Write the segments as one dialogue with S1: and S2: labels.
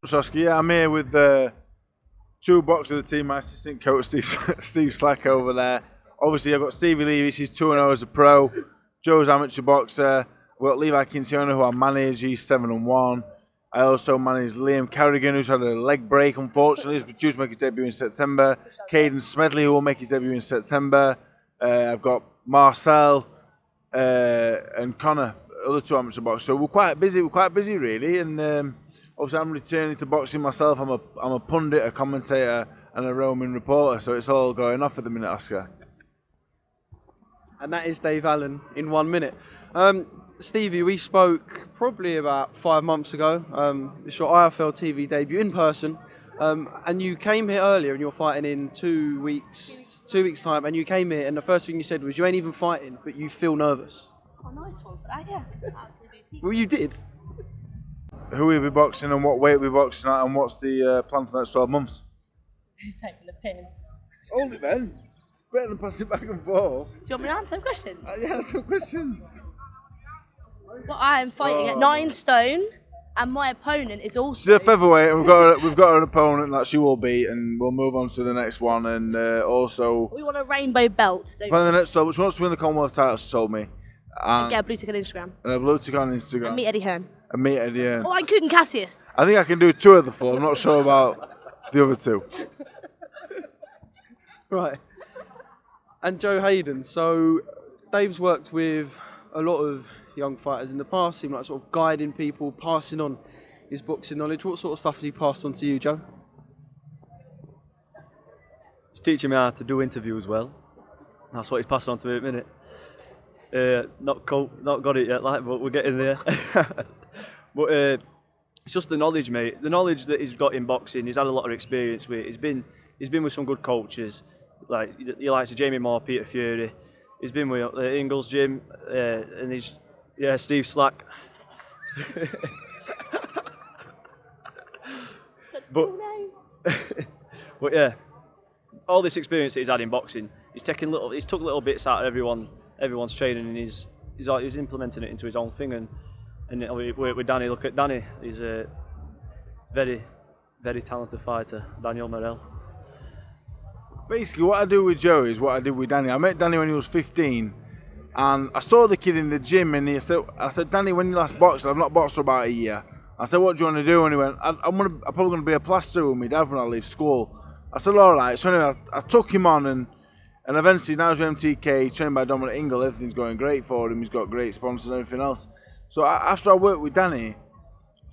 S1: Soski, yeah, I'm here with two boxers of the team, my assistant coach Steve Slack over there. Obviously, I've got Stevi Levy, he's 2-0 as a pro. Joe's amateur boxer. We've got Levi Kinciona, who I manage, he's 7-1. I also manage Liam Carrigan, who's had a leg break, unfortunately. He's due to make his debut in September. Hayden, who will make his debut in September. I've got Marcel and Connor, other two amateur boxers. So we're quite busy really. And obviously, I'm returning to boxing myself. I'm a pundit, a commentator, and a roaming reporter. So it's all going off at the minute, Oscar.
S2: And that is Dave Allen in 1 minute. Stevie, we spoke probably about 5 months ago. It's your IFL TV debut in person. And you came here earlier and you're fighting in 2 weeks time. And you came here and the first thing you said was you ain't even fighting, but you feel nervous.
S3: Oh, nice one for that, yeah.
S2: Well, you did.
S1: Who will be boxing and what weight we'll be boxing at and what's the plan for the next 12 months?
S3: Taking the piss.
S1: Hold it then. Better than passing it back and forth.
S3: Do you want me to answer questions?
S1: Yeah, some questions.
S3: Well, I am fighting at 9 stone, and my opponent is also...
S1: She's a featherweight, and we've got an opponent that she will beat, and we'll move on to the next one. And also...
S3: We want a rainbow belt, don't we?
S1: The next, so she wants to win the Commonwealth title, she told me.
S3: And get a blue tick on Instagram.
S1: And a blue tick on Instagram.
S3: And meet Eddie Hearn.
S1: And meet Eddie Hearn.
S3: Oh, including Cassius.
S1: I think I can do 2 of the 4. I'm not sure about the other 2.
S2: Right. And Joe Hayden, so Dave's worked with a lot of young fighters in the past, seemed like sort of guiding people, passing on his boxing knowledge. What sort of stuff has he passed on to you, Joe?
S4: He's teaching me how to do interviews well. That's what he's passing on to me at the minute. Not got it yet, but we're getting there. But it's just the knowledge, mate. The knowledge that he's got in boxing, he's had a lot of experience with. He's been with some good coaches, like you likes of Jamie Moore, Peter Fury. He's been with Ingles Gym, and he's Steve Slack. but yeah, all this experience that he's had in boxing, he's took little bits out of everyone's training, and he's implementing it into his own thing. And with Danny, look at Danny. He's a very, very talented fighter, Daniel Morel.
S1: Basically, what I do with Joe is what I did with Danny. I met Danny when he was 15, and I saw the kid in the gym, and I said, Danny, when you last boxed? I've not boxed for about a year. I said, what do you want to do? And he went, I'm probably going to be a plasterer with my dad when I leave school. I said, all right. So anyway, I took him on, and eventually now he's with MTK, trained by Dominic Ingle. Everything's going great for him. He's got great sponsors and everything else. So after I worked with Danny,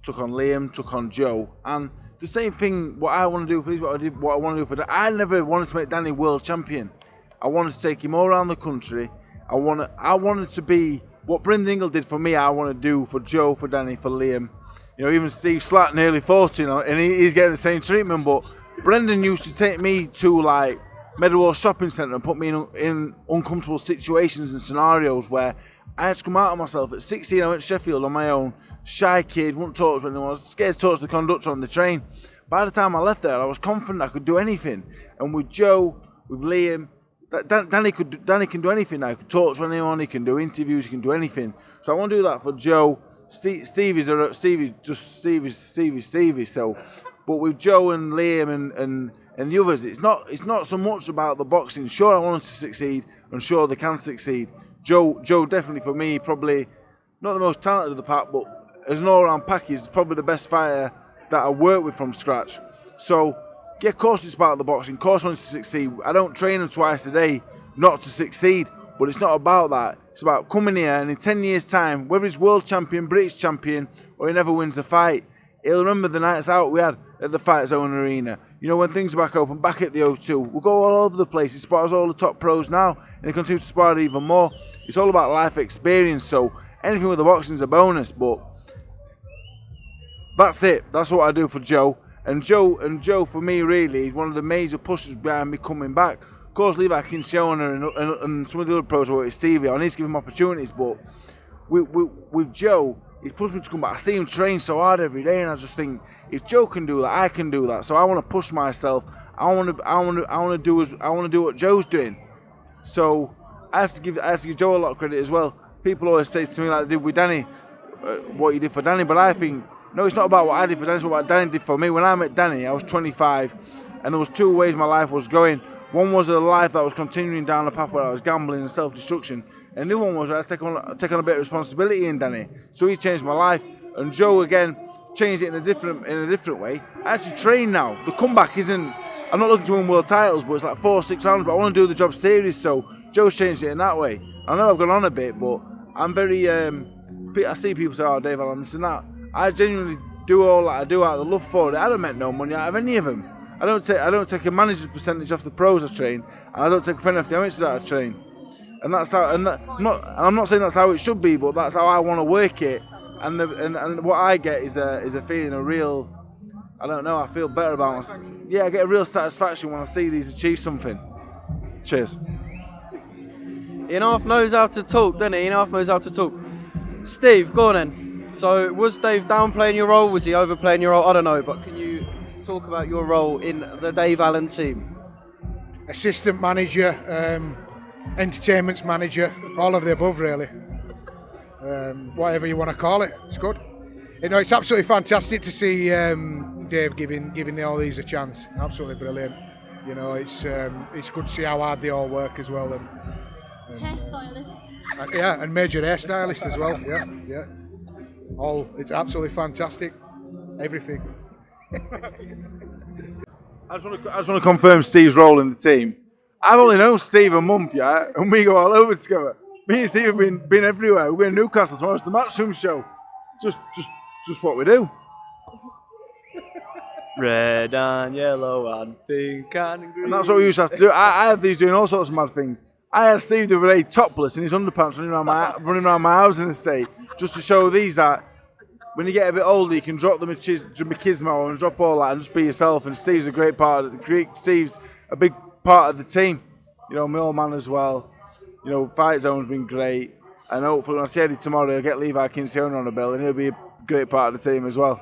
S1: took on Liam, took on Joe, and the same thing, what I want to do for these, what I want to do for Danny. I never wanted to make Danny world champion. I wanted to take him all around the country. I wanted to be what Brendan Ingle did for me. I want to do for Joe, for Danny, for Liam. You know, even Steve Slack, nearly 40 now, and he's getting the same treatment. But Brendan used to take me to like Meadowhall Shopping Centre and put me in uncomfortable situations and scenarios where I had to come out of myself. At 16, I went to Sheffield on my own. Shy kid, wouldn't talk to anyone. I was scared to talk to the conductor on the train. By the time I left there, I was confident I could do anything. And with Joe, with Liam, Danny can do anything now. He can talk to anyone. He can do interviews. He can do anything. So I want to do that for Joe. Stevie's. So, but with Joe and Liam and the others, it's not so much about the boxing. Sure, I want them to succeed, and sure they can succeed. Joe definitely for me, probably not the most talented of the pack, but as an all-round package, is probably the best fighter that I work with from scratch. So, yeah, of course it's about the boxing. Of course I want to succeed. I don't train him twice a day not to succeed, but it's not about that. It's about coming here and in 10 years' time, whether he's world champion, British champion, or he never wins a fight, he'll remember the nights out we had at the Fight Zone Arena. You know, when things are back open, back at the O2, we'll go all over the place. He spars all the top pros now, and he continues to spar even more. It's all about life experience, so anything with the boxing is a bonus, but that's it. That's what I do for Joe. And Joe for me, really, is one of the major pushes behind me coming back. Of course, Levi Kinciona and some of the other pros are with Stevie. I need to give him opportunities, but with Joe, he's pushed me to come back. I see him train so hard every day, and I just think if Joe can do that, I can do that. So I want to push myself. I want to do what Joe's doing. So I have to give Joe a lot of credit as well. People always say to me like they did with Danny, what you did for Danny, but I think No, it's not about what I did for Danny, it's what Danny did for me. When I met Danny, I was 25, and there was two ways my life was going. One was a life that was continuing down the path where I was gambling and self-destruction, and the other one was where I was taking on a bit of responsibility in Danny. So he changed my life, and Joe again changed it in a different way. I actually train now. The comeback isn't. I'm not looking to win world titles, but it's like 4-6 rounds. But I want to do the job serious. So Joe's changed it in that way. I know I've gone on a bit, but I'm very. I see people say, "Oh, Dave Allen, this and that." I genuinely do all that I do out of the love for it. I don't make no money out of any of them. I don't take a manager's percentage off the pros I train, and I don't take a penny off the amateurs that I train. And that's how. I'm not saying that's how it should be, but that's how I want to work it. And what I get is a feeling, a real. I don't know. I feel better about myself. Yeah, I get a real satisfaction when I see these achieve something. Cheers.
S2: Ian Half knows how to talk, doesn't he? Ian Half knows how to talk. Steve, go on then. So, was Dave downplaying your role? Was he overplaying your role? I don't know, but can you talk about your role in the Dave Allen team?
S5: Assistant manager, entertainment manager, all of the above, really. Whatever you want to call it, it's good. You know, it's absolutely fantastic to see Dave giving all these a chance. Absolutely brilliant. You know, it's good to see how hard they all work as well. And
S3: Hairstylist.
S5: and major hairstylist as well. Yeah. It's absolutely fantastic. Everything.
S1: I just want to confirm Steve's role in the team. I've only known Steve a month, yeah, and we go all over together. Me and Steve have been everywhere. We're going to Newcastle tomorrow. It's the Matchroom show. Just what we do.
S4: Red and yellow and pink and green.
S1: And that's what we used to have to do. I have these doing all sorts of mad things. I had Steve the other day topless in his underpants running around my housing estate just to show these that when you get a bit older you can drop the machismo and drop all that and just be yourself. And Steve's a great part of the Greek. Steve's a big part of the team. You know, my old man as well. You know, Fight Zone's been great. And hopefully when I see Eddie tomorrow, I'll get Levi Kinsey on a bill and he'll be a great part of the team as well.